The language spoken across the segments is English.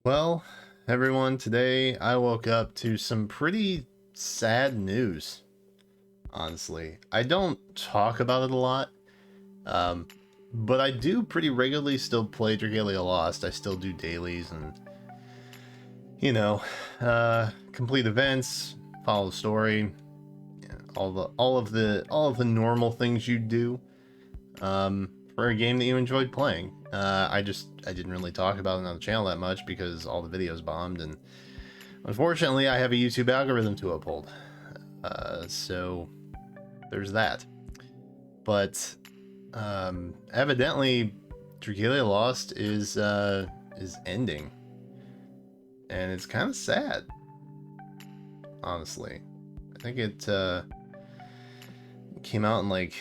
Well, everyone, today I woke up to some pretty sad news, honestly. I don't talk about it a lot, um, but I do pretty regularly still play Dragalia Lost. I still do dailies and, you know, complete events, follow the story, all of the normal things you do for a game that you enjoyed playing. I didn't really talk about it on the channel that much because all the videos bombed, and unfortunately, I have a YouTube algorithm to uphold. So there's that. But evidently, Dragalia Lost is ending, and it's kind of sad. Honestly, I think it came out in like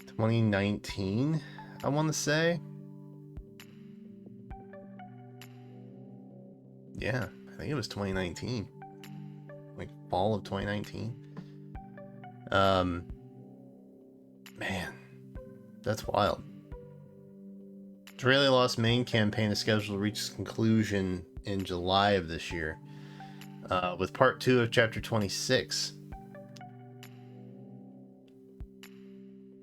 2019. I want to say, yeah, I think it was 2019, like fall of 2019. Um, Man, that's wild. Dragalia Lost main campaign is scheduled to reach its conclusion in July of this year, with part 2 of chapter 26.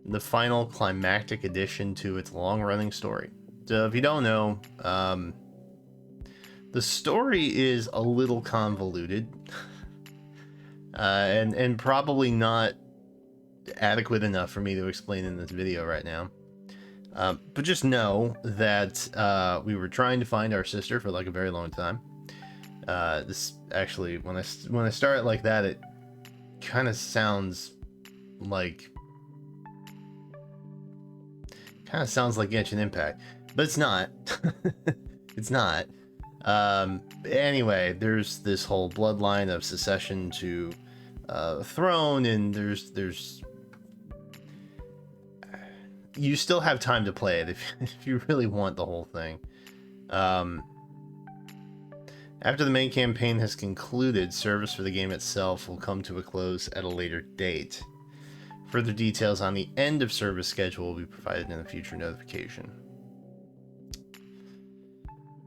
The final climactic addition to its long-running story. So if you don't know, the story is a little convoluted, and probably not adequate enough for me to explain in this video right now. But just know that we were trying to find our sister for like a very long time. This actually, when I start it like that, it kind of sounds like Genshin Impact, but it's not. It's not. Anyway, there's this whole bloodline of succession to throne, and there's you still have time to play it if you really want the whole thing. After the main campaign has concluded, service for the game itself will come to a close at a later date. Further details on the end of service schedule will be provided in a future notification.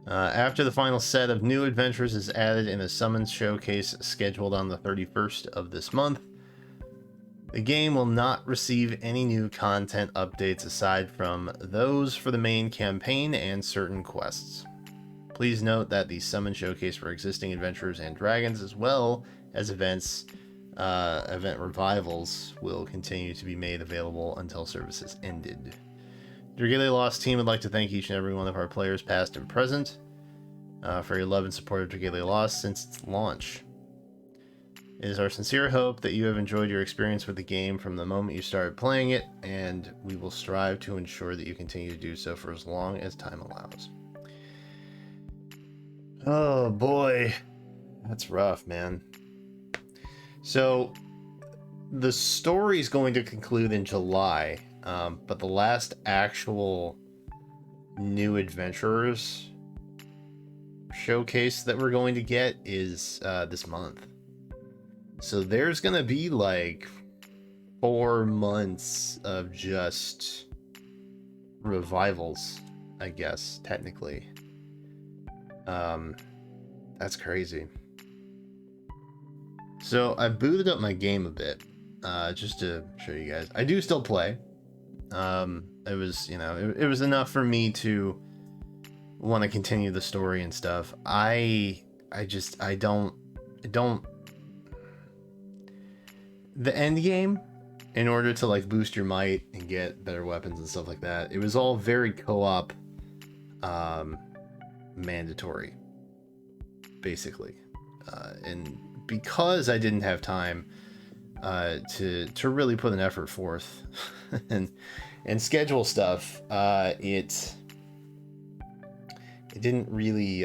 After the final set of new adventures is added in a summons showcase scheduled on the 31st of this month, the game will not receive any new content updates aside from those for the main campaign and certain quests. Please note that the summon showcase for existing adventurers and dragons, as well as event revivals, will continue to be made available until service is ended. The Dragalia Lost team would like to thank each and every one of our players, past and present, for your love and support of Dragalia Lost since its launch. It is our sincere hope that you have enjoyed your experience with the game from the moment you started playing it, and we will strive to ensure that you continue to do so for as long as time allows. Oh boy, that's rough, man. So the story is going to conclude in July, but the last actual new adventurers showcase that we're going to get is this month. So there's gonna be like 4 months of just revivals, I guess, technically. That's crazy. So I booted up my game a bit, just to show you guys. I do still play. It was, it was enough for me to want to continue the story and stuff. I don't. The end game, in order to like boost your might and get better weapons and stuff like that, it was all very co-op, mandatory, basically, and because I didn't have time to really put an effort forth and schedule stuff, it didn't really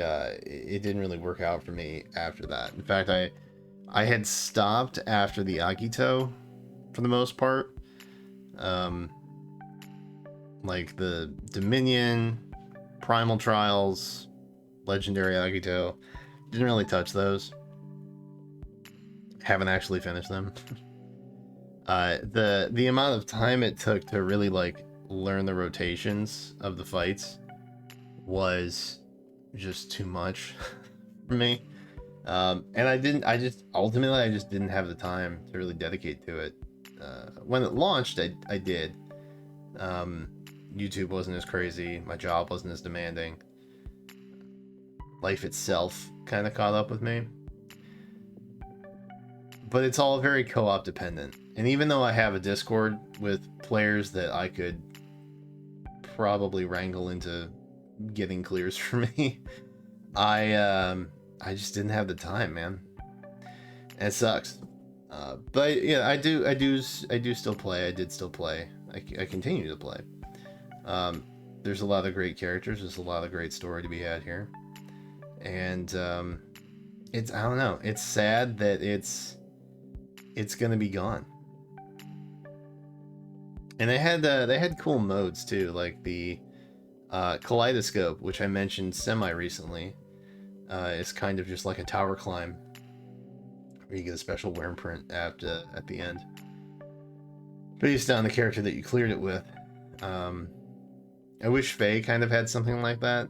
work out for me after that. In fact, I had stopped after the Akito for the most part. Like the Dominion, Primal Trials, Legendary Akito. Didn't really touch those. Haven't actually finished them. The amount of time it took to really like learn the rotations of the fights was just too much for me. And I just didn't have the time to really dedicate to it. When it launched, I did. YouTube wasn't as crazy. My job wasn't as demanding. Life itself kind of caught up with me. But it's all very co-op dependent. And even though I have a Discord with players that I could probably wrangle into getting clears for me, I just didn't have the time, man. And it sucks. But yeah, I do still play. I did still play. I continue to play. There's a lot of great characters. There's a lot of great story to be had here. And it's, I don't know. It's sad that it's gonna be gone. And they had cool modes too, like the Kaleidoscope, which I mentioned semi recently. It's kind of just like a tower climb, where you get a special wear imprint at the end, based on the character that you cleared it with. I wish Faye kind of had something like that.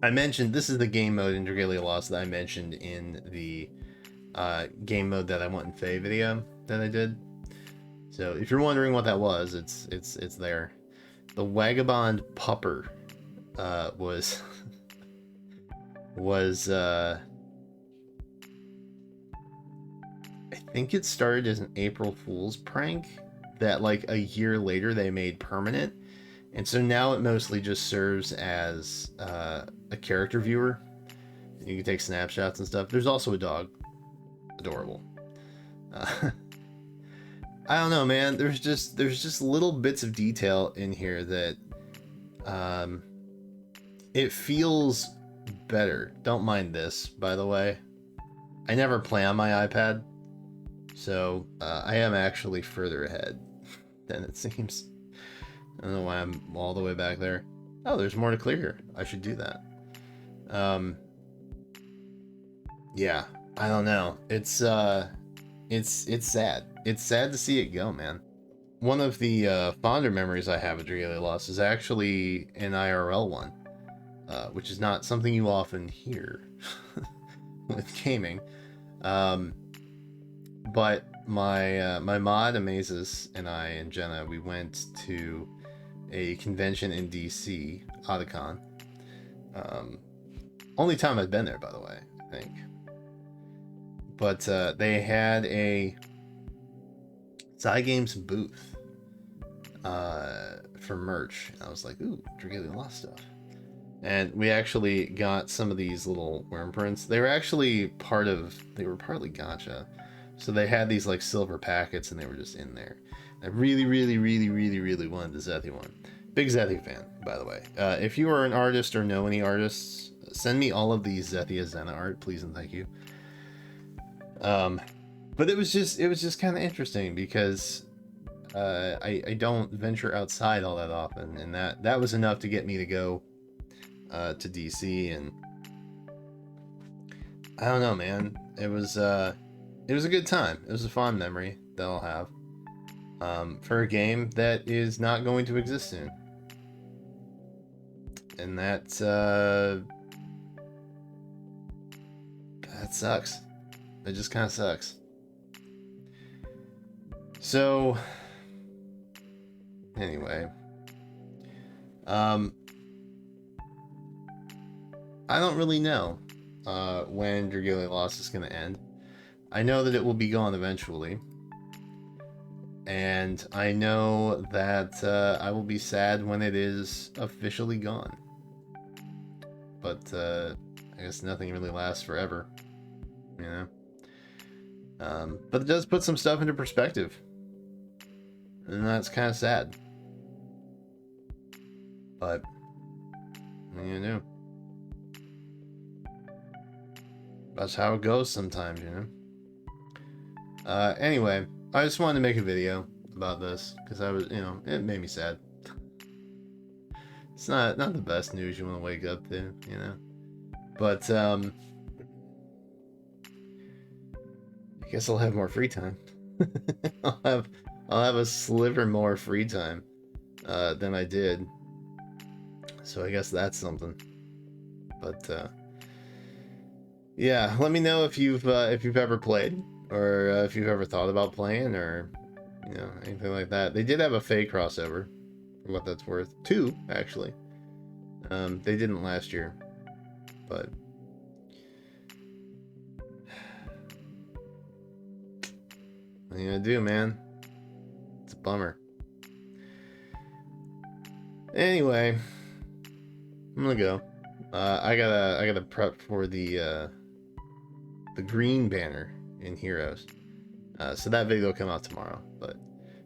I mentioned this is the game mode in Dragalia Lost that I mentioned in the game mode that I want in Faye video that I did. So if you're wondering what that was, it's there. The Vagabond Pupper was I think it started as an April Fool's prank that like a year later they made permanent, and so now it mostly just serves as a character viewer. You can take snapshots and stuff. There's also a dog, adorable. I don't know, man. There's just little bits of detail in here that it feels better. Don't mind this, by the way. I never play on my iPad, so I am actually further ahead than it seems. I don't know why I'm all the way back there. Oh, there's more to clear here. I should do that. Yeah, I don't know. It's sad. It's sad to see it go, man. One of the fonder memories I have of Dragalia Lost is actually an IRL one, which is not something you often hear with gaming. But my mod Amazes and I and Jenna, we went to a convention in DC, Otakon. Only time I've been there, by the way, I think. But they had a Cygames booth for merch. I was like, ooh, Dragalia Lost stuff. And we actually got some of these little worm prints. They were actually they were partly gacha. So they had these like silver packets and they were just in there. I really wanted the Zethy one. Big Zethy fan, by the way. If you are an artist or know any artists, send me all of these Zethia Zena art, please and thank you. But it was just kind of interesting because I don't venture outside all that often, and that was enough to get me to go to DC, and I don't know, man. It was a good time. It was a fond memory that I'll have for a game that is not going to exist soon, and that sucks. It just kind of sucks. So, anyway, I don't really know when Dragalia Lost is going to end. I know that it will be gone eventually, and I know that I will be sad when it is officially gone. But I guess nothing really lasts forever, you know? But it does put some stuff into perspective, and that's kind of sad. But what are you gonna do? That's how it goes sometimes, you know. Anyway, I just wanted to make a video about this because I was, it made me sad. It's not the best news you want to wake up to, you know. But I guess I'll have more free time. I'll have a sliver more free time than I did. So I guess that's something. But Yeah, let me know if you've ever played, or if you've ever thought about playing, or anything like that. They did have a Fae crossover, for what that's worth. 2, actually. They didn't last year, but what are you gonna do, man? It's a bummer. Anyway, I'm gonna go. I gotta prep for the green banner in Heroes. So that video will come out tomorrow, but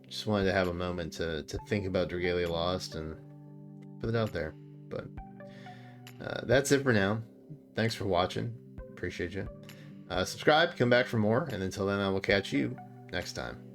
just wanted to have a moment to think about Dragalia Lost and put it out there. But that's it for now. Thanks for watching. Appreciate you. Subscribe, come back for more, and until then, I will catch you next time.